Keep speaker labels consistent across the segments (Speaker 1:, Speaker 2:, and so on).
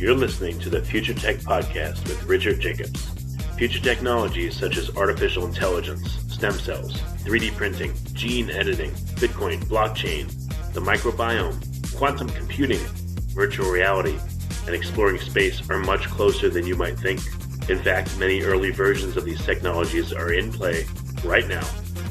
Speaker 1: You're listening to the Future Tech Podcast with Richard Jacobs. Future technologies such as artificial intelligence, stem cells, 3D printing, gene editing, Bitcoin, blockchain, the microbiome, quantum computing, virtual reality, and exploring space are much closer than you might think. In fact, many early versions of these technologies are in play right now,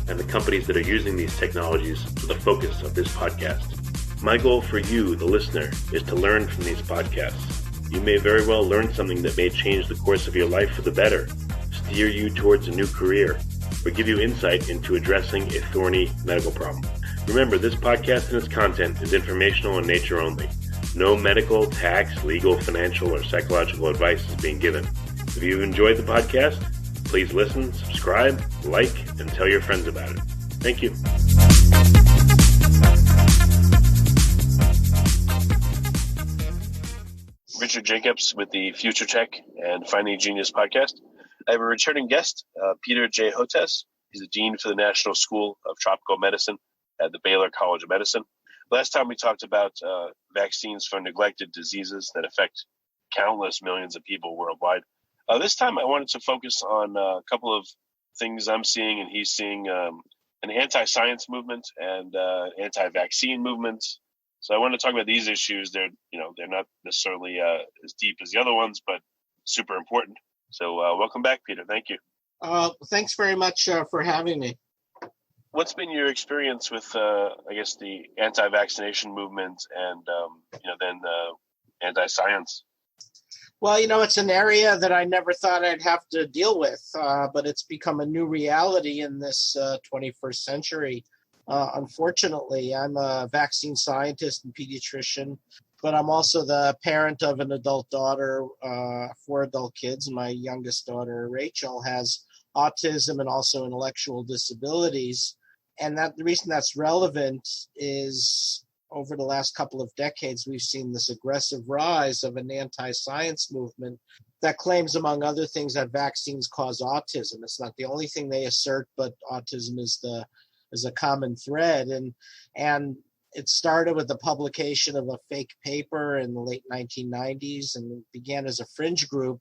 Speaker 1: and the companies that are using these technologies are the focus of this podcast. My goal for you, the listener, is to learn from these podcasts. You may very well learn something that may change the course of your life for the better, steer you towards a new career, or give you insight into addressing a thorny medical problem. Remember, this podcast and its content is informational in nature only. No medical, tax, legal, financial, or psychological advice is being given. If you've enjoyed the podcast, please listen, subscribe, like, and tell your friends about it. Thank you. Richard Jacobs with the Future Tech and Finding Genius podcast. I have a returning guest, Peter J. Hotez. He's the Dean for the National School of Tropical Medicine at the Baylor College of Medicine. Last time we talked about vaccines for neglected diseases that affect countless millions of people worldwide. This time I wanted to focus on a couple of things I'm seeing and he's seeing, an anti-science movement and anti-vaccine movement. So I want to talk about these issues. They're not necessarily as deep as the other ones, but super important. So welcome back, Peter. Thank you.
Speaker 2: Thanks very much for having me.
Speaker 1: What's been your experience with, the anti-vaccination movement and, then anti-science?
Speaker 2: Well, it's an area that I never thought I'd have to deal with, but it's become a new reality in this 21st century. Unfortunately, I'm a vaccine scientist and pediatrician, but I'm also the parent of an adult daughter, 4 adult kids. And my youngest daughter, Rachel, has autism and also intellectual disabilities. And the reason that's relevant is over the last couple of decades, we've seen this aggressive rise of an anti-science movement that claims, among other things, that vaccines cause autism. It's not the only thing they assert, but autism is a common thread. And it started with the publication of a fake paper in the late 1990s and it began as a fringe group.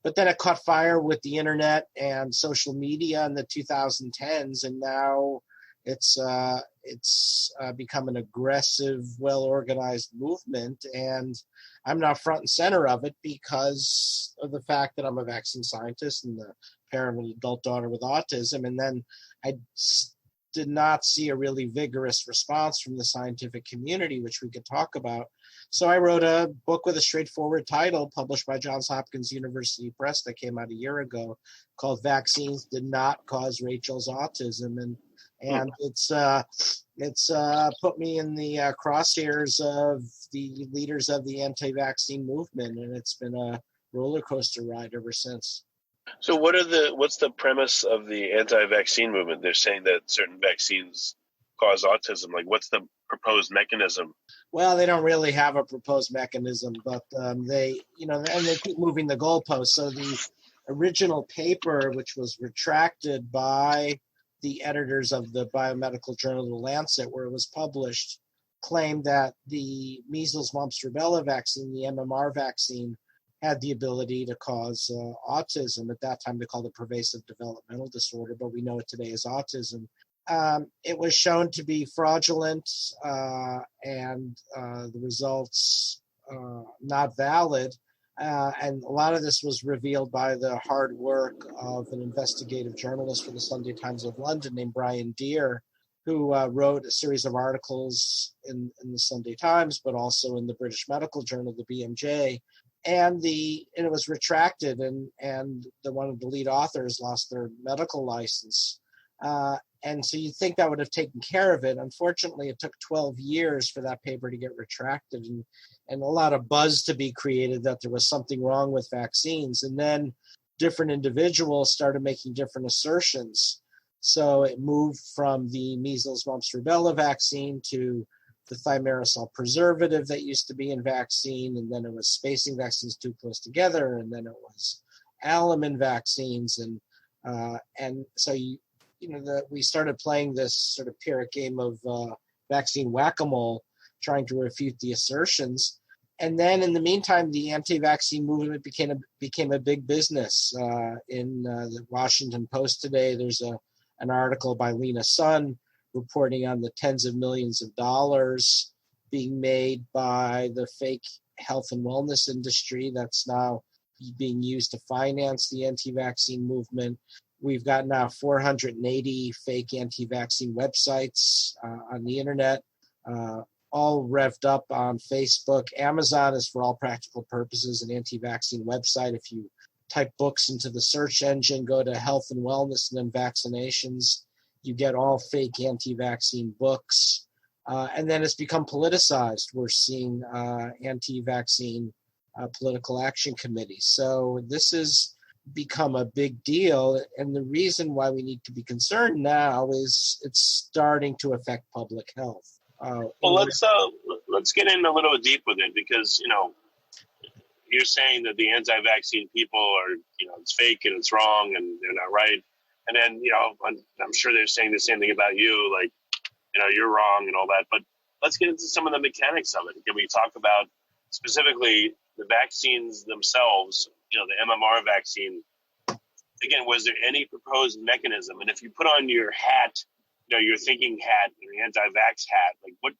Speaker 2: But then it caught fire with the internet and social media in the 2010s, and now it's become an aggressive, well-organized movement. And I'm now front and center of it because of the fact that I'm a vaccine scientist and the parent of an adult daughter with autism. And then I did not see a really vigorous response from the scientific community, which we could talk about. So I wrote a book with a straightforward title published by Johns Hopkins University Press that came out a year ago called Vaccines Did Not Cause Rachel's Autism. And it's put me in the crosshairs of the leaders of the anti-vaccine movement, and it's been a roller coaster ride ever since.
Speaker 1: So what's the premise of the anti-vaccine movement? They're saying that certain vaccines cause autism. Like, what's the proposed mechanism?
Speaker 2: Well, they don't really have a proposed mechanism, but they keep moving the goalposts. So the original paper, which was retracted by the editors of the biomedical journal The Lancet, where it was published, claimed that the measles, mumps, rubella vaccine, the MMR vaccine, had the ability to cause autism. At that time, they called it pervasive developmental disorder, but we know it today as autism. It was shown to be fraudulent and the results not valid. And a lot of this was revealed by the hard work of an investigative journalist for the Sunday Times of London named Brian Deere, who wrote a series of articles in the Sunday Times, but also in the British Medical Journal, the BMJ. And it was retracted, and one of the lead authors lost their medical license. And so you'd think that would have taken care of it. Unfortunately, it took 12 years for that paper to get retracted and a lot of buzz to be created that there was something wrong with vaccines. And then different individuals started making different assertions. So it moved from the measles, mumps, rubella vaccine to the thimerosal preservative that used to be in vaccine, and then it was spacing vaccines too close together, and then it was alum vaccines, and so we started playing this sort of Pyrrhic game of vaccine whack-a-mole, trying to refute the assertions. And then in the meantime, the anti-vaccine movement became a big business. In the Washington Post today, there's an article by Lena Sun reporting on the tens of millions of dollars being made by the fake health and wellness industry that's now being used to finance the anti-vaccine movement. We've got now 480 fake anti-vaccine websites on the internet, all revved up on Facebook. Amazon is, for all practical purposes, an anti-vaccine website. If you type books into the search engine, go to health and wellness and then vaccinations, you get all fake anti-vaccine books. And then it's become politicized. We're seeing anti-vaccine political action committees. So this has become a big deal. And the reason why we need to be concerned now is it's starting to affect public health.
Speaker 3: Well, let's get in a little bit deep with it, because you're saying that the anti-vaccine people are it's fake and it's wrong and they're not right, and then I'm sure they're saying the same thing about you, like you're wrong and all that. But let's get into some of the mechanics of it. Can we talk about specifically the vaccines themselves? The MMR vaccine. Again, was there any proposed mechanism? And if you put on your hat, your thinking hat, your anti-vax hat, like what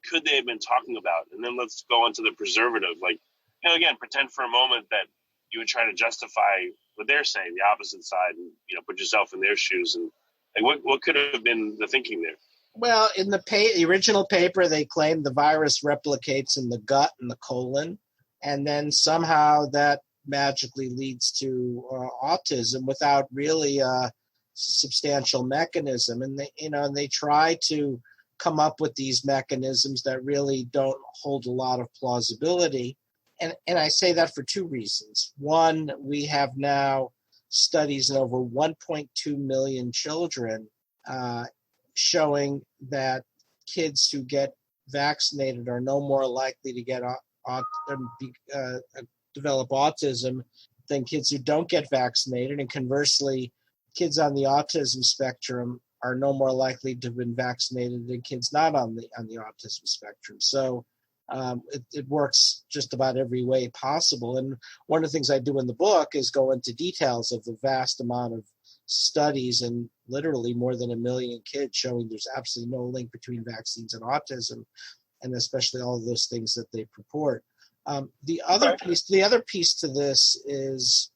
Speaker 3: could they have been talking about? And then let's go on to the preservative. Like, again, pretend for a moment that you would try to justify what they're saying, the opposite side, and put yourself in their shoes. And like, what could have been the thinking there?
Speaker 2: Well, in the original paper, they claimed the virus replicates in the gut and the colon, and then somehow that magically leads to autism without really a substantial mechanism. And they try to come up with these mechanisms that really don't hold a lot of plausibility. And I say that for two reasons. One, we have now studies in over 1.2 million children showing that kids who get vaccinated are no more likely to get develop autism than kids who don't get vaccinated. And conversely, kids on the autism spectrum are no more likely to have been vaccinated than kids not on the autism spectrum. So it works just about every way possible. And one of the things I do in the book is go into details of the vast amount of studies and literally more than 1 million kids showing there's absolutely no link between vaccines and autism, and especially all of those things that they purport. The other piece to this is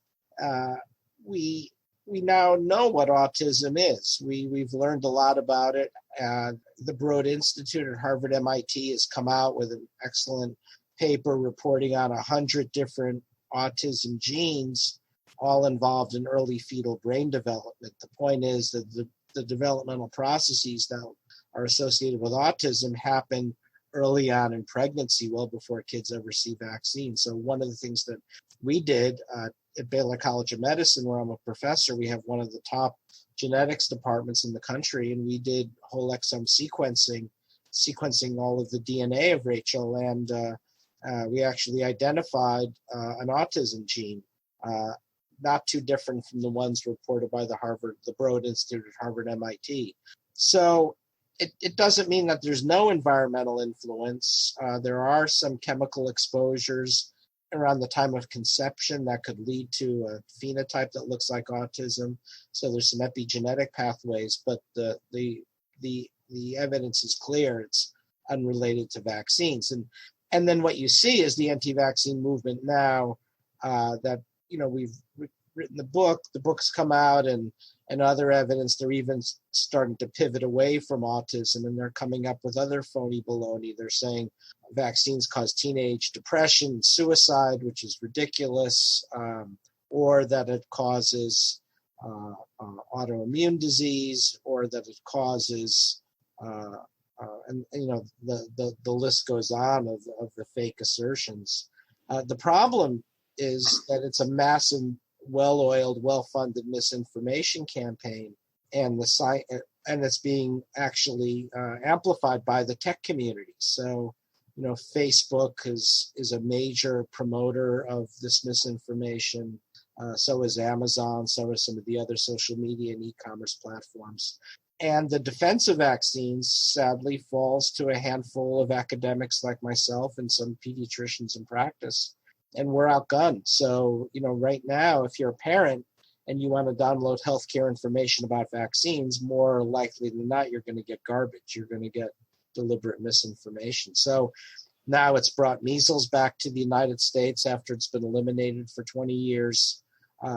Speaker 2: we now know what autism is. We've learned a lot about it. The Broad Institute at Harvard MIT has come out with an excellent paper reporting on 100 different autism genes, all involved in early fetal brain development. The point is that the developmental processes that are associated with autism happen early on in pregnancy, well before kids ever see vaccines. So one of the things that we did at Baylor College of Medicine, where I'm a professor, we have one of the top genetics departments in the country, and we did whole exome sequencing all of the DNA of Rachel, and we actually identified an autism gene, not too different from the ones reported by the Broad Institute at Harvard MIT. So it doesn't mean that there's no environmental influence. There are some chemical exposures around the time of conception that could lead to a phenotype that looks like autism. So there's some epigenetic pathways, but the evidence is clear. It's unrelated to vaccines. And then what you see is the anti-vaccine movement now that, we've written the book's come out and other evidence. They're even starting to pivot away from autism, and they're coming up with other phony baloney. They're saying vaccines cause teenage depression and suicide, which is ridiculous, or that it causes autoimmune disease, or that it causes, the list goes on of the fake assertions. The problem is that it's a massive, well-oiled, well-funded misinformation campaign, and it's being actually amplified by the tech community. So, Facebook is a major promoter of this misinformation. So is Amazon. So are some of the other social media and e-commerce platforms. And the defense of vaccines, sadly, falls to a handful of academics like myself and some pediatricians in practice. And we're outgunned. So, right now, if you're a parent and you want to download healthcare information about vaccines, more likely than not, you're going to get garbage. You're going to get deliberate misinformation. So now it's brought measles back to the United States after it's been eliminated for 20 years.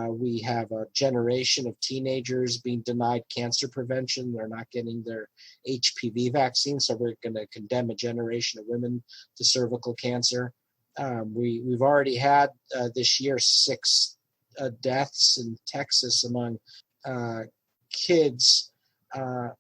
Speaker 2: We have a generation of teenagers being denied cancer prevention. They're not getting their HPV vaccine, so we're going to condemn a generation of women to cervical cancer. We've already had this year 6 deaths in Texas among kids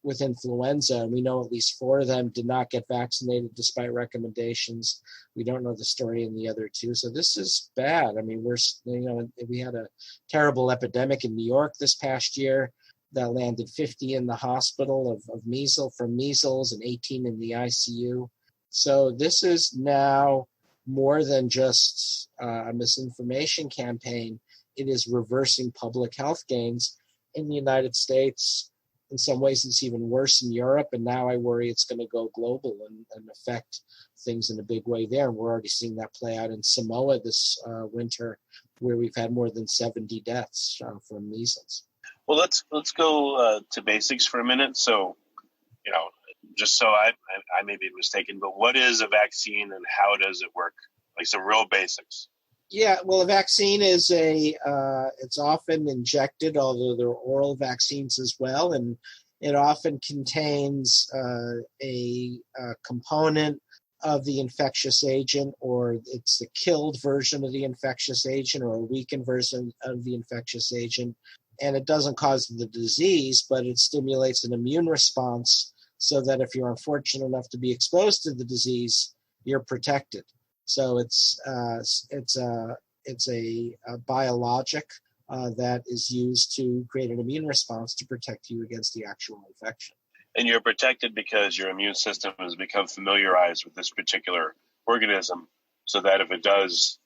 Speaker 2: with influenza. We know at least 4 of them did not get vaccinated despite recommendations. We don't know the story in the other 2. So this is bad. I mean, we had a terrible epidemic in New York this past year that landed 50 in the hospital of measles and 18 in the ICU. So this is now more than just a misinformation campaign. It is reversing public health gains in the United States. In some ways, it's even worse in Europe, and now I worry it's going to go global and affect things in a big way there. And we're already seeing that play out in Samoa this winter, where we've had more than 70 deaths from measles.
Speaker 3: Well, let's go to basics for a minute. So, just so I may be mistaken, but what is a vaccine and how does it work? Like some real basics.
Speaker 2: Yeah, well, a vaccine is it's often injected, although there are oral vaccines as well, and it often contains a component of the infectious agent, or it's the killed version of the infectious agent or a weakened version of the infectious agent. And it doesn't cause the disease, but it stimulates an immune response so that if you're unfortunate enough to be exposed to the disease, you're protected. So it's a biologic that is used to create an immune response to protect you against the actual infection.
Speaker 3: And you're protected because your immune system has become familiarized with this particular organism, so that if it does,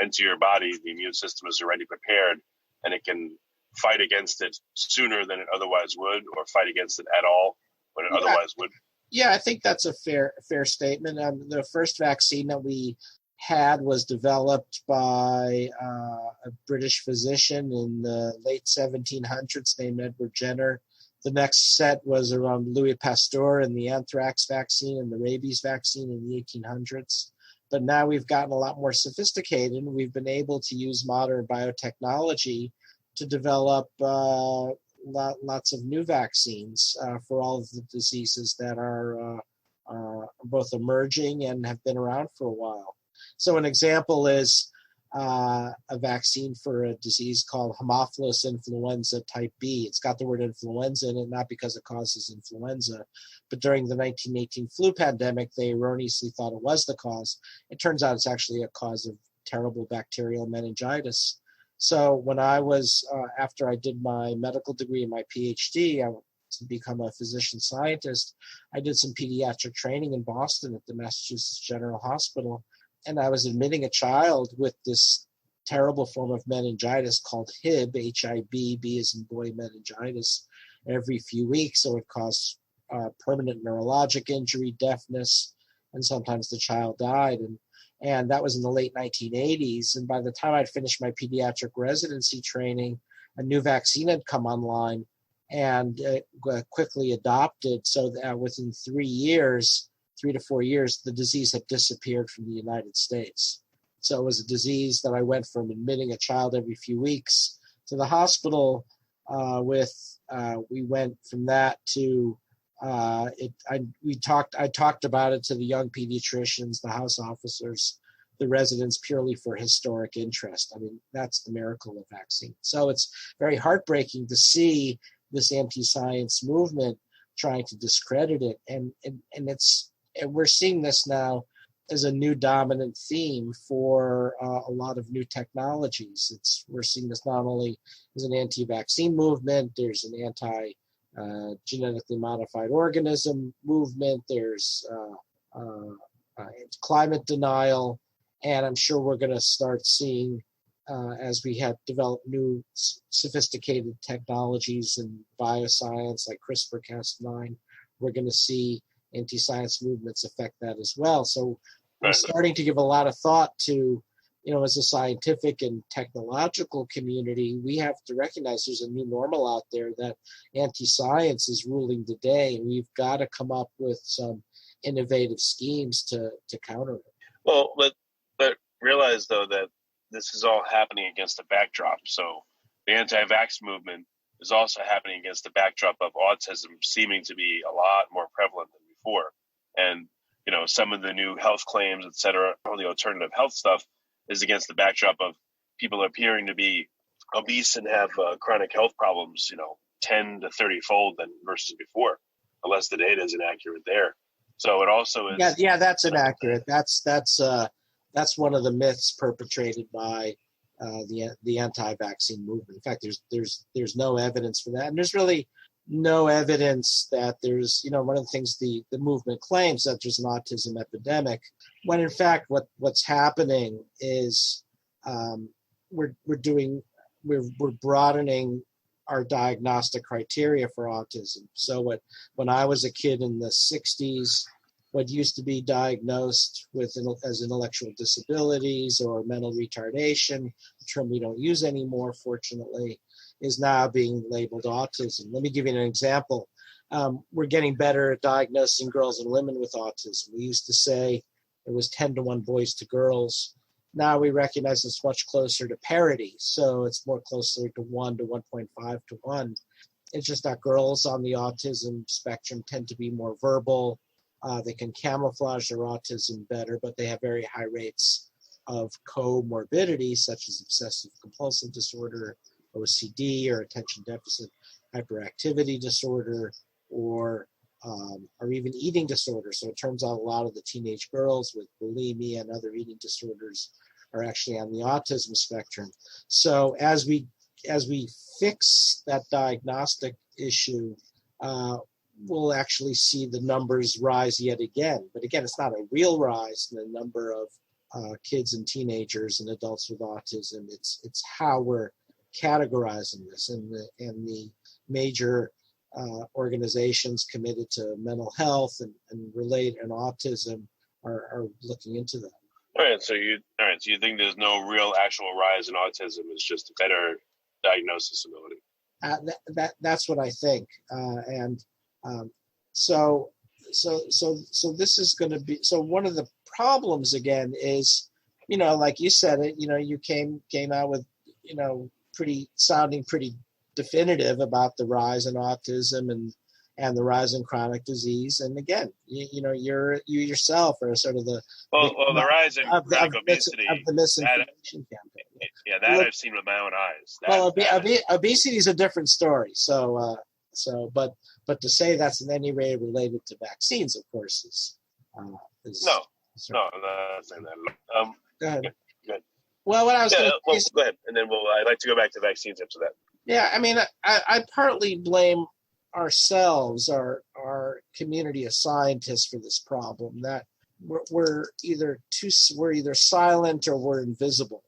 Speaker 3: enter your body, the immune system is already prepared and it can fight against it sooner than it otherwise would, or fight against it at all when it otherwise would.
Speaker 2: Yeah, I think that's a fair statement. The first vaccine that we had was developed by a British physician in the late 1700s named Edward Jenner. The next set was around Louis Pasteur and the anthrax vaccine and the rabies vaccine in the 1800s. But now we've gotten a lot more sophisticated. We've been able to use modern biotechnology to develop lots of new vaccines for all of the diseases that are both emerging and have been around for a while. So an example is a vaccine for a disease called Haemophilus influenza type B. It's got the word influenza in it, not because it causes influenza, but during the 1918 flu pandemic, they erroneously thought it was the cause. It turns out it's actually a cause of terrible bacterial meningitis. So when I was, after I did my medical degree and my PhD, to become a physician scientist, I did some pediatric training in Boston at the Massachusetts General Hospital. And I was admitting a child with this terrible form of meningitis called HIB, H-I-B, B as in boy, meningitis, every few weeks. So it caused permanent neurologic injury, deafness, and sometimes the child died. And that was in the late 1980s. And by the time I'd finished my pediatric residency training, a new vaccine had come online and quickly adopted, so that within 3 to 4 years, the disease had disappeared from the United States. So it was a disease that I went from admitting a child every few weeks to the hospital we went from that to I talked about it to the young pediatricians, the house officers, the residents, purely for historic interest. I mean, that's the miracle of vaccine. So it's very heartbreaking to see this anti-science movement trying to discredit it, and we're seeing this now as a new dominant theme for a lot of new technologies. We're seeing this not only as an anti-vaccine movement, there's an anti-genetically modified organism movement, there's climate denial, and I'm sure we're going to start seeing as we have developed new sophisticated technologies in bioscience like CRISPR-Cas9, we're going to see anti-science movements affect that as well. So I'm starting to give a lot of thought to, as a scientific and technological community, we have to recognize there's a new normal out there that anti-science is ruling the day, and we've got to come up with some innovative schemes to counter it.
Speaker 3: Well, but realize, though, that this is all happening against a backdrop. So the anti-vax movement is also happening against the backdrop of autism seeming to be a lot more prevalent than before. And, some of the new health claims, et cetera, all the alternative health stuff is against the backdrop of people appearing to be obese and have chronic health problems, 10 to 30 fold than versus before, unless the data is inaccurate there. So it also is.
Speaker 2: Yeah, that's inaccurate. That's one of the myths perpetrated by the anti-vaccine movement. In fact, there's no evidence for that, and there's really no evidence that there's, one of the things the movement claims that there's an autism epidemic, when in fact what's happening is we're broadening our diagnostic criteria for autism. So when I was a kid in the 60s, what used to be diagnosed as intellectual disabilities or mental retardation, a term we don't use anymore, fortunately, is now being labeled autism. Let me give you an example. We're getting better at diagnosing girls and women with autism. We used to say it was 10 to 1 boys to girls. Now we recognize it's much closer to parity. So it's more closely to 1 to 1.5 to 1. It's just that girls on the autism spectrum tend to be more verbal. They can camouflage their autism better, but they have very high rates of comorbidity, such as obsessive compulsive disorder, OCD, or attention deficit hyperactivity disorder, or even eating disorder. So it turns out a lot of the teenage girls with bulimia and other eating disorders are actually on the autism spectrum. So as we fix that diagnostic issue, we'll actually see the numbers rise yet again. But again, it's not a real rise in the number of kids and teenagers and adults with autism. It's how we're categorizing this, and the major organizations committed to mental health and autism are looking into that.
Speaker 3: All right. So you think there's no real actual rise in autism? It's just a better diagnosis ability.
Speaker 2: That's what I think. So this is going to be, so one of the problems again is, like you said it, you came out with, sounding pretty definitive about the rise in autism and the rise in chronic disease. And again, you yourself are sort of the
Speaker 3: the rise in chronic obesity
Speaker 2: of the misinformation campaign.
Speaker 3: Yeah, that I've seen with my own eyes.
Speaker 2: Obesity is a different story. But to say that's in any way related to vaccines, of course, is
Speaker 3: no, that's not that.
Speaker 2: Go ahead.
Speaker 3: Go ahead.
Speaker 2: Well, what I was going to
Speaker 3: go ahead, and then I'd like to go back to vaccines after that.
Speaker 2: Yeah, I mean, I partly blame ourselves, our community of scientists, for this problem, that we're either silent or we're invisible.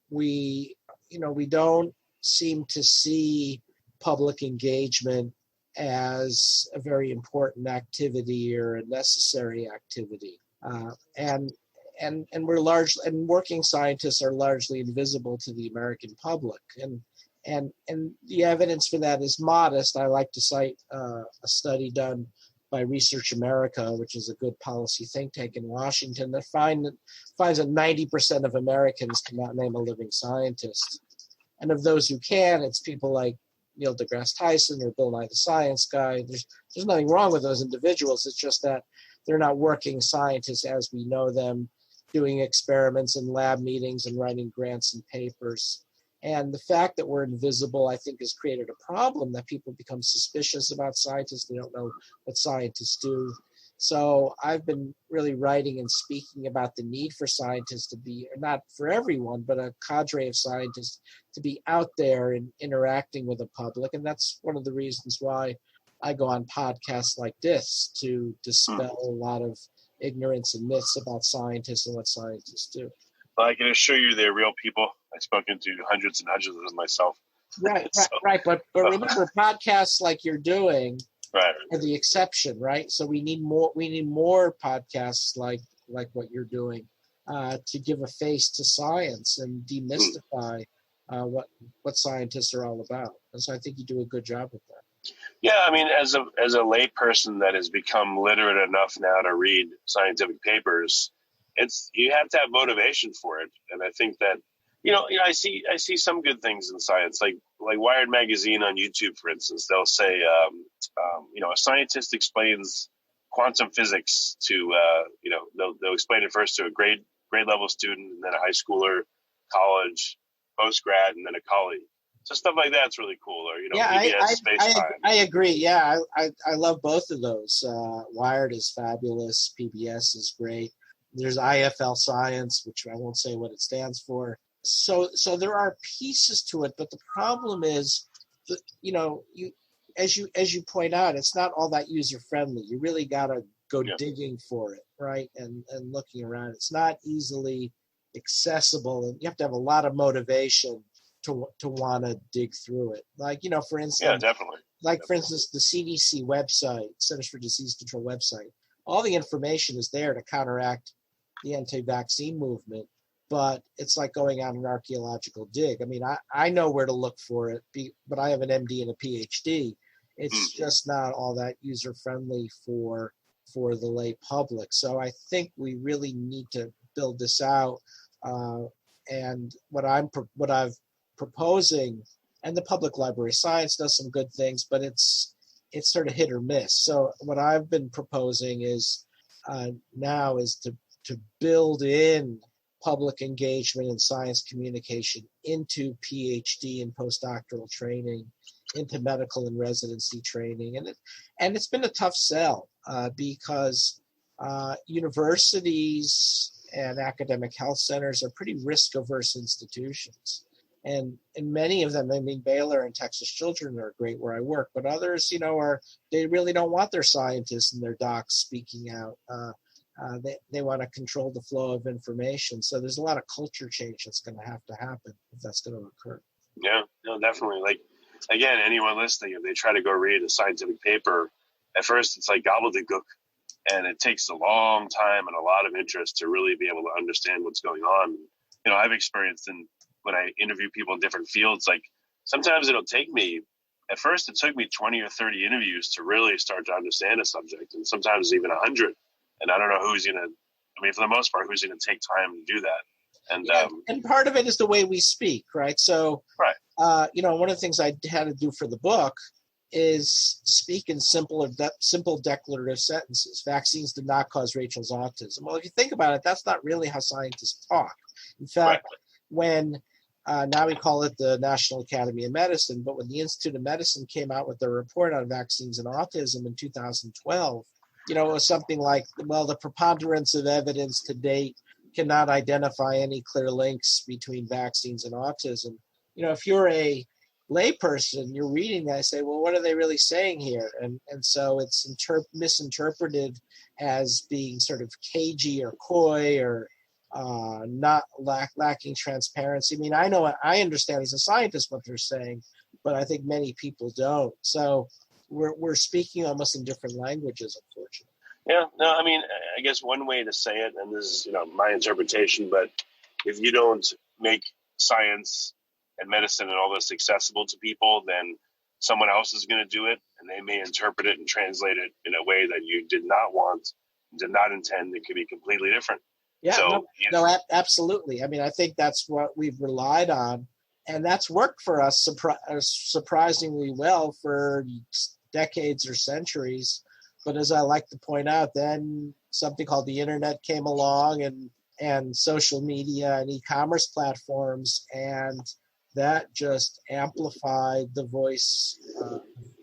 Speaker 2: We don't seem to see public engagement as a very important activity or a necessary activity, and we're largely, and working scientists are largely invisible to the American public, and the evidence for that is modest. I like to cite a study done by Research America, which is a good policy think tank in Washington, that finds that 90% of Americans cannot name a living scientist, and of those who can, it's people like Neil deGrasse Tyson or Bill Nye the Science Guy. There's nothing wrong with those individuals. It's just that they're not working scientists as we know them, doing experiments in lab meetings and writing grants and papers. And the fact that we're invisible, I think, has created a problem that people become suspicious about scientists. They don't know what scientists do. So I've been really writing and speaking about the need for scientists to be, not for everyone, but a cadre of scientists to be out there and interacting with the public. And that's one of the reasons why I go on podcasts like this, to dispel a lot of ignorance and myths about scientists and what scientists do.
Speaker 3: Well, I can assure you they're real people. I've spoken to hundreds and hundreds of them myself.
Speaker 2: Right,
Speaker 3: So,
Speaker 2: right. But remember, podcasts like you're doing
Speaker 3: right.
Speaker 2: are the exception, right? So we need more. We need more podcasts like what you're doing to give a face to science and demystify what scientists are all about. And so I think you do a good job with that.
Speaker 3: Yeah, I mean, as a lay person that has become literate enough now to read scientific papers, you have to have motivation for it. And I think that I see some good things in science, like Wired magazine on YouTube, for instance. They'll say, a scientist explains quantum physics to, they'll explain it first to a grade level student, and then a high schooler, college, post grad, and then a colleague. So stuff like that's really cool. Or PBS Space Time.
Speaker 2: I agree. Yeah, I love both of those. Wired is fabulous. PBS is great. There's IFL Science, which I won't say what it stands for. So there are pieces to it, but the problem is that as you point out, it's not all that user friendly. You really got to go digging for it, right? And looking around. It's not easily accessible, and you have to have a lot of motivation to want to dig through it. Like, for instance,
Speaker 3: definitely.
Speaker 2: For instance, the CDC website, Centers for Disease Control website, all the information is there to counteract the anti-vaccine movement, but it's like going on an archaeological dig. I mean, I know where to look for it, but I have an MD and a PhD. It's just not all that user-friendly for the lay public. So I think we really need to build this out. And what I've proposing, and the Public Library of Science does some good things, but it's sort of hit or miss. So what I've been proposing is now is to build in public engagement and science communication into PhD and postdoctoral training, into medical and residency training, and it's been a tough sell because universities and academic health centers are pretty risk-averse institutions. And many of them, I mean, Baylor and Texas Children are great where I work, but others, they really don't want their scientists and their docs speaking out. They want to control the flow of information. So there's a lot of culture change that's going to happen if that's going to occur.
Speaker 3: Yeah, no, definitely. Like, again, anyone listening, if they try to go read a scientific paper, at first it's like gobbledygook, and it takes a long time and a lot of interest to really be able to understand what's going on. I've experienced when I interview people in different fields, like sometimes it took me 20 or 30 interviews to really start to understand a subject, and sometimes even 100. And I don't know for the most part, who's going to take time to do that.
Speaker 2: And part of it is the way we speak, right? So,
Speaker 3: right.
Speaker 2: One of the things I had to do for the book is speak in simple declarative sentences. Vaccines did not cause Rachel's autism. Well, if you think about it, that's not really how scientists talk. In fact, when now we call it the National Academy of Medicine, but when the Institute of Medicine came out with their report on vaccines and autism in 2012, it was something like, well, the preponderance of evidence to date cannot identify any clear links between vaccines and autism. If you're a layperson, you're reading that, I say, well, what are they really saying here? And so it's misinterpreted as being sort of cagey or coy or not lacking transparency. I mean, I understand as a scientist what they're saying, but I think many people don't. So we're speaking almost in different languages, unfortunately.
Speaker 3: Yeah, no, I mean, I guess one way to say it, and this is, my interpretation, but if you don't make science and medicine and all this accessible to people, then someone else is going to do it, and they may interpret it and translate it in a way that you did not want, did not intend. It could be completely different.
Speaker 2: Yeah, so, absolutely. I mean, I think that's what we've relied on, and that's worked for us surprisingly well for decades or centuries. But as I like to point out, then something called the internet came along, and social media and e-commerce platforms, and that just amplified the voice,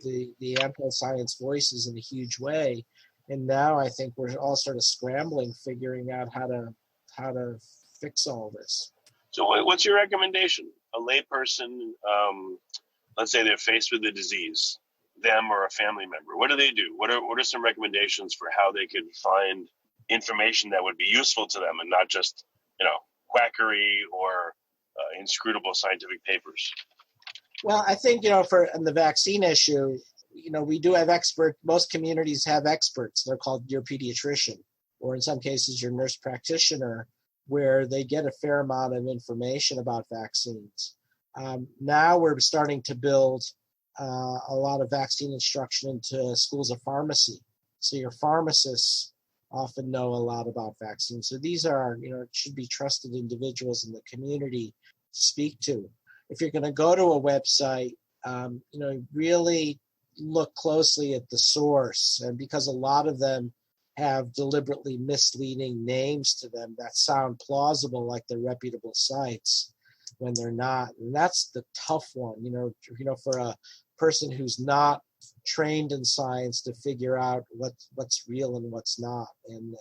Speaker 2: the anti-science voices in a huge way. And now I think we're all sort of scrambling, figuring out how to fix all this.
Speaker 3: So what's your recommendation? A layperson, let's say they're faced with the disease, them or a family member. What do they do? What are some recommendations for how they could find information that would be useful to them and not just, quackery or inscrutable scientific papers.
Speaker 2: Well, I think, for the vaccine issue, we do have experts. Most communities have experts. They're called your pediatrician, or in some cases your nurse practitioner, where they get a fair amount of information about vaccines. Now we're starting to build a lot of vaccine instruction into schools of pharmacy. So your pharmacists often know a lot about vaccines. So these are, should be trusted individuals in the community to speak to. If you're going to go to a website, really look closely at the source. And because a lot of them have deliberately misleading names to them that sound plausible, like they're reputable sites, when they're not. And that's the tough one, for a person who's not trained in science to figure out what's real and what's not. And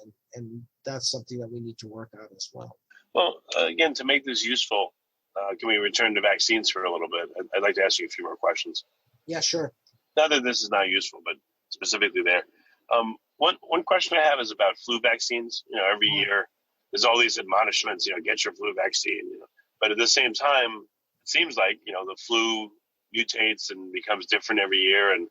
Speaker 2: that's something that we need to work on as well.
Speaker 3: Well, again, to make this useful, can we return to vaccines for a little bit? I'd like to ask you a few more questions.
Speaker 2: Yeah, sure.
Speaker 3: Not that this is not useful, but specifically there. One question I have is about flu vaccines. Every year there's all these admonishments, get your flu vaccine. But at the same time, it seems like, the flu mutates and becomes different every year. And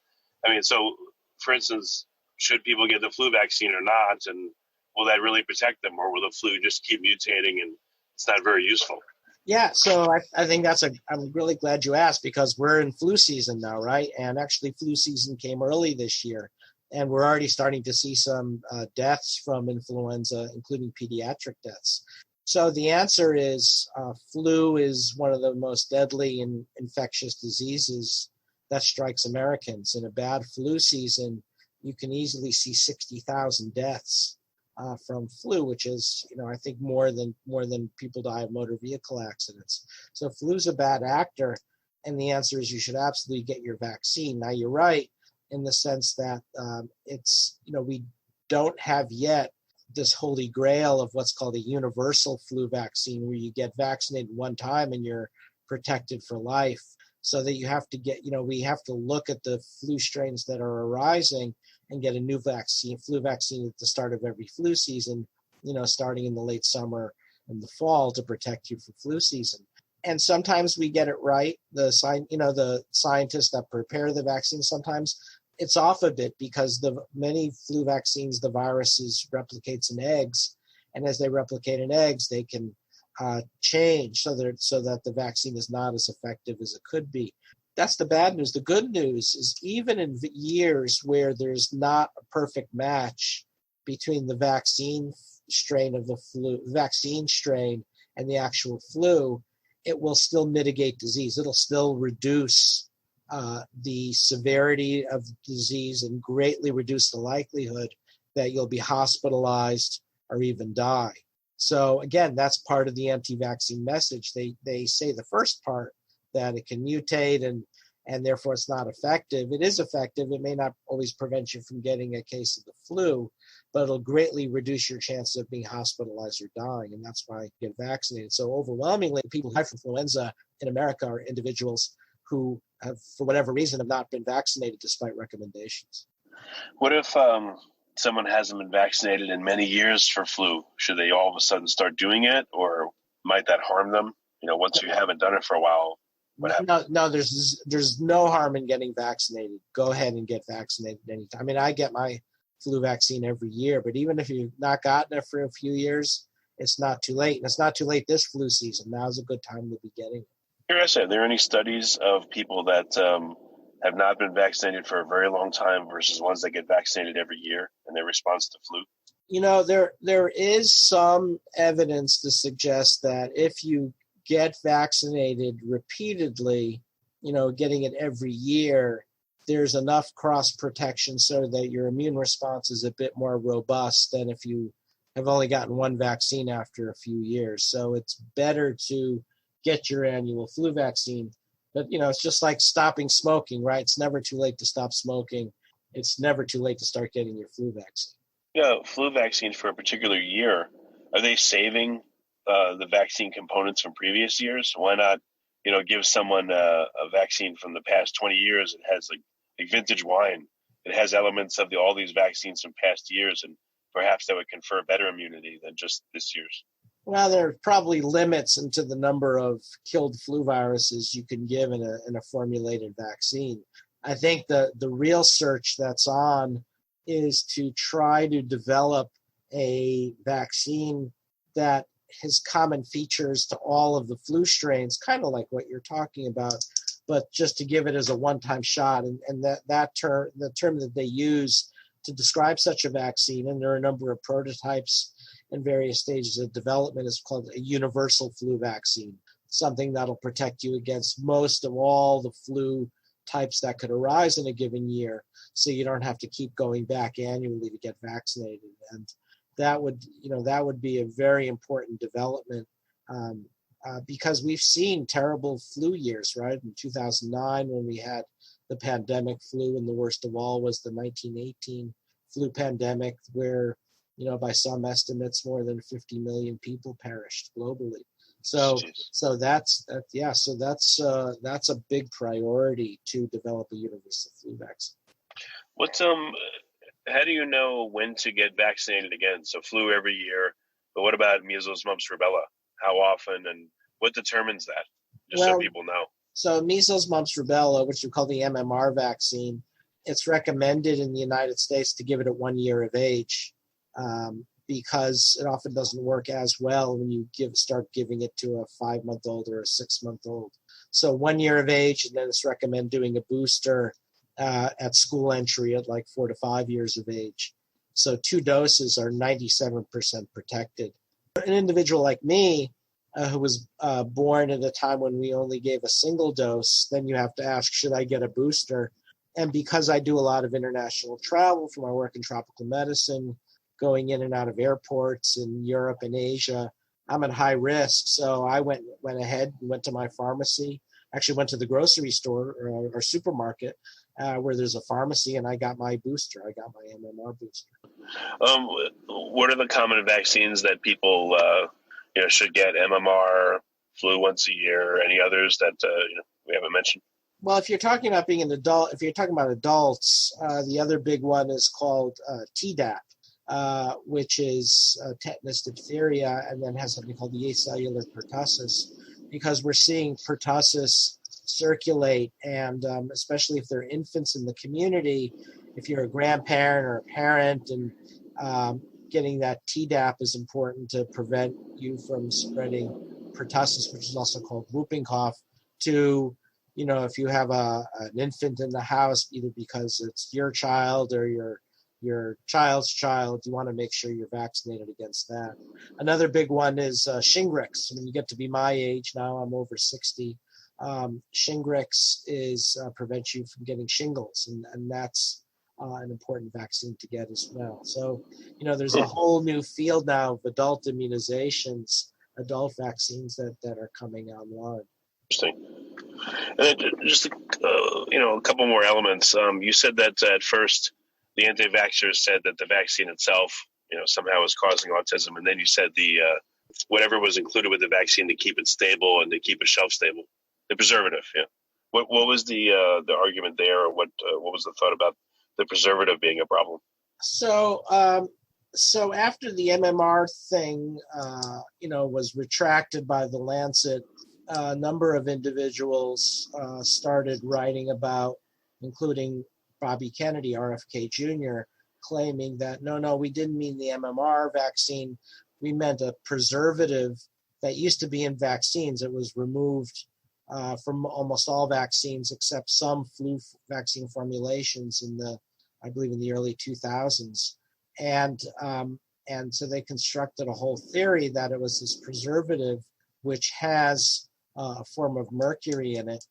Speaker 3: so for instance, should people get the flu vaccine or not? And will that really protect them, or will the flu just keep mutating and it's not very useful?
Speaker 2: Yeah, so I think I'm really glad you asked, because we're in flu season now, right? And actually flu season came early this year, and we're already starting to see some deaths from influenza, including pediatric deaths. So the answer is flu is one of the most deadly and infectious diseases that strikes Americans. In a bad flu season, you can easily see 60,000 deaths from flu, which is, I think more than people die of motor vehicle accidents. So flu's a bad actor, and the answer is you should absolutely get your vaccine. Now, you're right in the sense that it's, we don't have yet this holy grail of what's called a universal flu vaccine, where you get vaccinated one time and you're protected for life. So that you have to get, we have to look at the flu strains that are arising and get a new flu vaccine at the start of every flu season, starting in the late summer and the fall, to protect you for flu season. And sometimes we get it right. The scientists that prepare the vaccine, sometimes it's off a bit, because the many flu vaccines, the viruses replicates in eggs, and as they replicate in eggs, they can change so that the vaccine is not as effective as it could be. That's the bad news. The good news is, even in years where there's not a perfect match between the vaccine strain of the vaccine strain and the actual flu, it will still mitigate disease. It'll still reduce the severity of the disease and greatly reduce the likelihood that you'll be hospitalized or even die. So again, that's part of the anti-vaccine message. They say the first part, that it can mutate and therefore it's not effective. It is effective. It may not always prevent you from getting a case of the flu, but it'll greatly reduce your chances of being hospitalized or dying, and that's why you get vaccinated. So overwhelmingly, people who have influenza in America are individuals who have, for whatever reason, have not been vaccinated despite recommendations.
Speaker 3: What if someone hasn't been vaccinated in many years for flu? Should they all of a sudden start doing it, or might that harm them? Once you haven't done it for a while, what happens?
Speaker 2: No, there's no harm in getting vaccinated. Go ahead and get vaccinated anytime. I get my flu vaccine every year, but even if you've not gotten it for a few years, it's not too late. And it's not too late this flu season. Now's a good time to be getting it.
Speaker 3: Curious, are there any studies of people that have not been vaccinated for a very long time versus ones that get vaccinated every year and their response to flu?
Speaker 2: There is some evidence to suggest that if you get vaccinated repeatedly, getting it every year, there's enough cross protection so that your immune response is a bit more robust than if you have only gotten one vaccine after a few years. So it's better to get your annual flu vaccine. But, it's just like stopping smoking, right? It's never too late to stop smoking. It's never too late to start getting your flu vaccine.
Speaker 3: Yeah, flu vaccines for a particular year, are they saving the vaccine components from previous years? Why not, give someone a vaccine from the past 20 years? It has like vintage wine. It has elements of all these vaccines from past years, and perhaps that would confer better immunity than just this year's.
Speaker 2: Well, there are probably limits into the number of killed flu viruses you can give in a formulated vaccine. I think the real search that's on is to try to develop a vaccine that has common features to all of the flu strains, kind of like what you're talking about, but just to give it as a one-time shot. And the term that they use to describe such a vaccine, and there are a number of prototypes in various stages of development, is called a universal flu vaccine, something that'll protect you against most of all the flu types that could arise in a given year, so you don't have to keep going back annually to get vaccinated. And that would be a very important development, because we've seen terrible flu years, right? In 2009, when we had the pandemic flu, and the worst of all was the 1918 flu pandemic, where, by some estimates, more than 50 million people perished globally. So that's a big priority to develop a universal flu vaccine.
Speaker 3: How do you know when to get vaccinated again? So flu every year, but what about measles, mumps, rubella? How often, and what determines that? So people know.
Speaker 2: So measles, mumps, rubella, which we call the MMR vaccine, it's recommended in the United States to give it at 1 year of age, because it often doesn't work as well when you start giving it to a 5-month-old or a 6-month-old. So 1 year of age, and then it's recommended doing a booster at school entry at like 4 to 5 years of age. So 2 doses are 97% protected. An individual like me, who was born at a time when we only gave a single dose, then you have to ask, should I get a booster? And because I do a lot of international travel for my work in tropical medicine, going in and out of airports in Europe and Asia, I'm at high risk. So I went ahead and went to my pharmacy, actually went to the grocery store or supermarket where there's a pharmacy, and I got my booster. I got my MMR booster.
Speaker 3: What are the common vaccines that people should get? MMR, flu once a year, any others that we haven't mentioned?
Speaker 2: Well, if you're talking about being an adult, if you're talking about adults, the other big one is called Tdap, which is tetanus, diphtheria, and then has something called the acellular pertussis, because we're seeing pertussis circulate, and especially if there are infants in the community, if you're a grandparent or a parent, and getting that Tdap is important to prevent you from spreading pertussis, which is also called whooping cough, to if you have an infant in the house, either because it's your child or your child's child, you want to make sure you're vaccinated against that. Another big one is Shingrix. When you get to be my age now, I'm over 60. Shingrix prevents you from getting shingles, and that's an important vaccine to get as well. So, there's a whole new field now of adult immunizations, adult vaccines that are coming online.
Speaker 3: Interesting. And then just a couple more elements. You said that at first the anti-vaxxers said that the vaccine itself, somehow is causing autism, and then you said the whatever was included with the vaccine to keep it stable and to keep it shelf stable, the preservative. Yeah. What was the argument there, or what was the thought about the preservative being a problem?
Speaker 2: So after the MMR thing, was retracted by the Lancet, a number of individuals started writing about, including Bobby Kennedy, RFK Jr., claiming that, no, we didn't mean the MMR vaccine. We meant a preservative that used to be in vaccines. It was removed from almost all vaccines except some flu vaccine formulations I believe in the early 2000s. And so they constructed a whole theory that it was this preservative which has a form of mercury in it.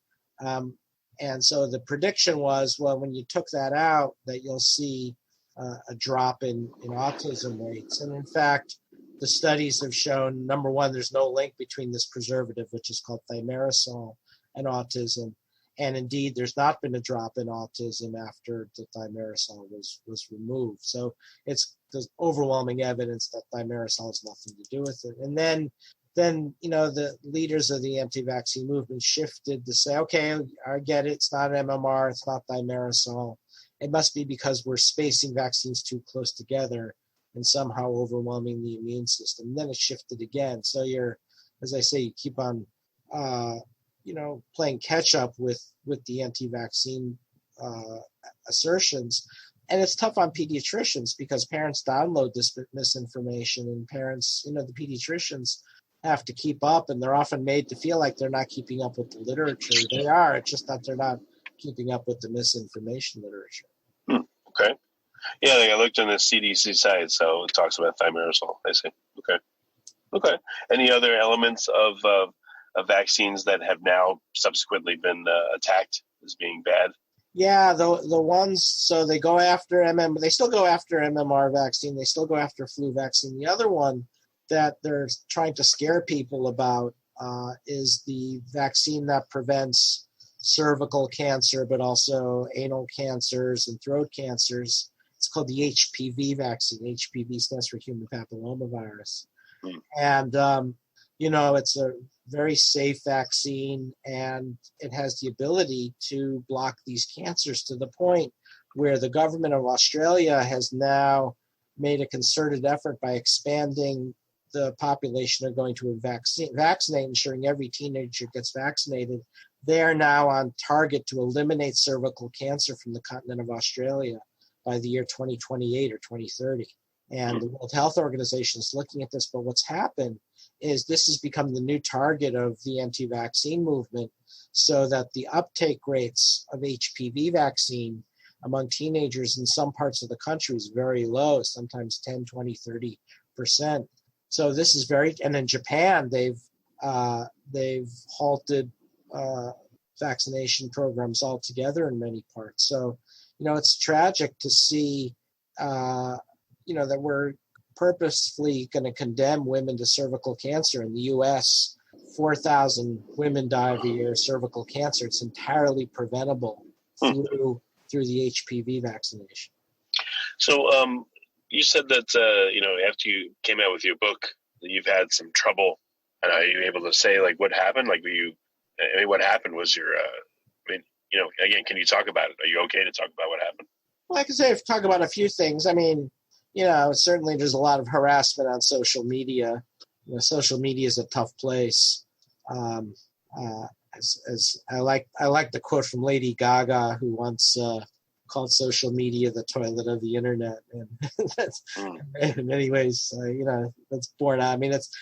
Speaker 2: And so the prediction was, well, when you took that out, that you'll see a drop in autism rates. And in fact, the studies have shown, number one, there's no link between this preservative, which is called thimerosal, and autism. And indeed, there's not been a drop in autism after the thimerosal was removed. So there's overwhelming evidence that thimerosal has nothing to do with it. And then the leaders of the anti-vaccine movement shifted to say, okay, I get it. It's not MMR. It's not thimerosal. It must be because we're spacing vaccines too close together. and somehow overwhelming the immune system. And then it shifted again. So as I say, you keep on, playing catch up with the anti-vaccine assertions. And it's tough on pediatricians because parents download this misinformation, and parents, the pediatricians have to keep up, and they're often made to feel like they're not keeping up with the literature. They are. It's just that they're not keeping up with the misinformation literature.
Speaker 3: Okay. Yeah, I looked on the CDC site, so it talks about thimerosal. I see. Okay. Any other elements of vaccines that have now subsequently been attacked as being bad?
Speaker 2: Yeah, the ones, so they go after they still go after MMR vaccine. They still go after flu vaccine. The other one that they're trying to scare people about is the vaccine that prevents cervical cancer, but also anal cancers and throat cancers. It's called the HPV vaccine. HPV stands for human papillomavirus. And, it's a very safe vaccine, and it has the ability to block these cancers to the point where the government of Australia has now made a concerted effort by expanding the population are going to vaccinate, ensuring every teenager gets vaccinated. They are now on target to eliminate cervical cancer from the continent of Australia by the year 2028 or 2030. And the World Health Organization is looking at this, but what's happened is this has become the new target of the anti-vaccine movement, so that the uptake rates of HPV vaccine among teenagers in some parts of the country is very low, sometimes 10, 20, 30%. So this is and in Japan, they've halted vaccination programs altogether in many parts. So, it's tragic to see, that we're purposefully going to condemn women to cervical cancer. In the U.S., 4,000 women die every year of cervical cancer. It's entirely preventable through the HPV vaccination. So
Speaker 3: you said that, after you came out with your book, that you've had some trouble. And are you able to say, what happened? What happened was again, can you talk about it? Are you okay to talk about what happened?
Speaker 2: Well, I can talk about a few things. Certainly there's a lot of harassment on social media. Social media is a tough place. As I like the quote from Lady Gaga, who once called social media the toilet of the internet, and that's in many ways, that's born out.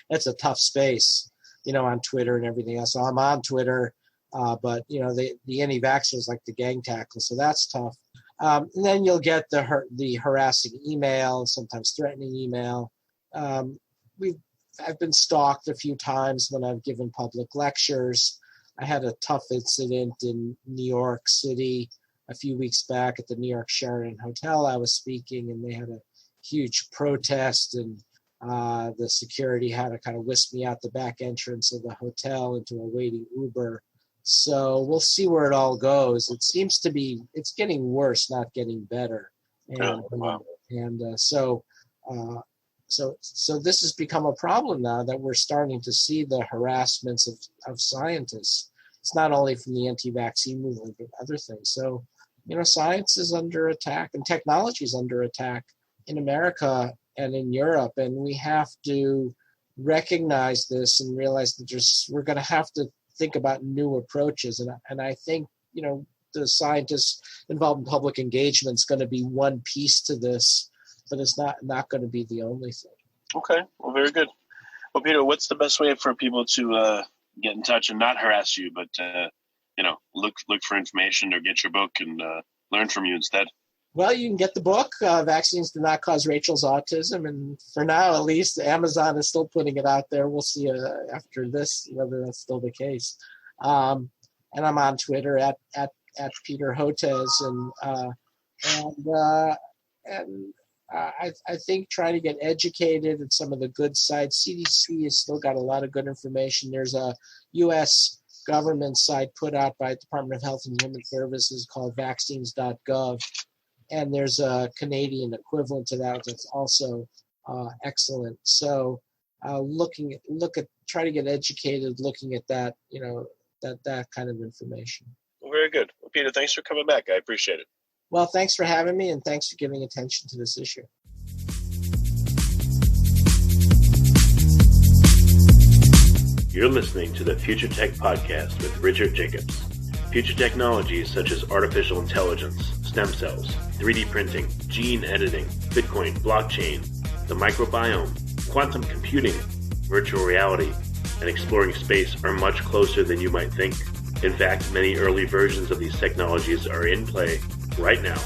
Speaker 2: It's a tough space, on Twitter and everything else. So I'm on Twitter, but the anti-vaxxers like the gang tackle, so that's tough. And then you'll get the harassing email, sometimes threatening email. I've been stalked a few times when I've given public lectures. I had a tough incident in New York City a few weeks back at the New York Sheraton Hotel. I was speaking, and they had a huge protest, and the security had to kind of whisk me out the back entrance of the hotel into a waiting Uber. So we'll see where it all goes. It seems to be, it's getting worse, not getting better. And, So this has become a problem now that we're starting to see the harassments of scientists. It's not only from the anti-vaccine movement, but other things. So, science is under attack, and technology is under attack in America and in Europe. And we have to recognize this and realize that we're going to have to think about new approaches. And I think, the scientists involved in public engagement is going to be one piece to this, but it's not going to be the only thing.
Speaker 3: Okay. Well, very good. Well, Peter, what's the best way for people to get in touch and not harass you, but, look for information or get your book and learn from you instead?
Speaker 2: Well, you can get the book, Vaccines Do Not Cause Rachel's Autism. And for now, at least, Amazon is still putting it out there. We'll see after this whether that's still the case. And I'm on Twitter at Peter Hotez. I think trying to get educated at some of the good sites. CDC has still got a lot of good information. There's a U.S. government site put out by the Department of Health and Human Services called vaccines.gov. And there's a Canadian equivalent to that that's also excellent. So try to get educated looking at that, that kind of information.
Speaker 3: Well, very good. Well, Peter, thanks for coming back. I appreciate it.
Speaker 2: Well, thanks for having me, and thanks for giving attention to this issue.
Speaker 1: You're listening to the Future Tech Podcast with Richard Jacobs. Future technologies such as artificial intelligence, stem cells, 3D printing, gene editing, Bitcoin, blockchain, the microbiome, quantum computing, virtual reality, and exploring space are much closer than you might think. In fact, many early versions of these technologies are in play right now,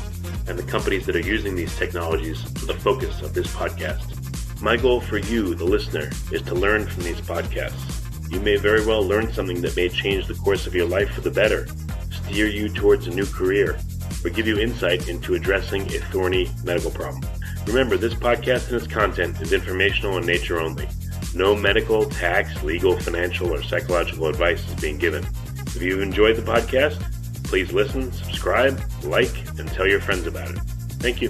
Speaker 1: and the companies that are using these technologies are the focus of this podcast. My goal for you, the listener, is to learn from these podcasts. You may very well learn something that may change the course of your life for the better, steer you towards a new career, or give you insight into addressing a thorny medical problem. Remember, this podcast and its content is informational in nature only. No medical, tax, legal, financial, or psychological advice is being given. If you've enjoyed the podcast, please listen, subscribe, like, and tell your friends about it. Thank you.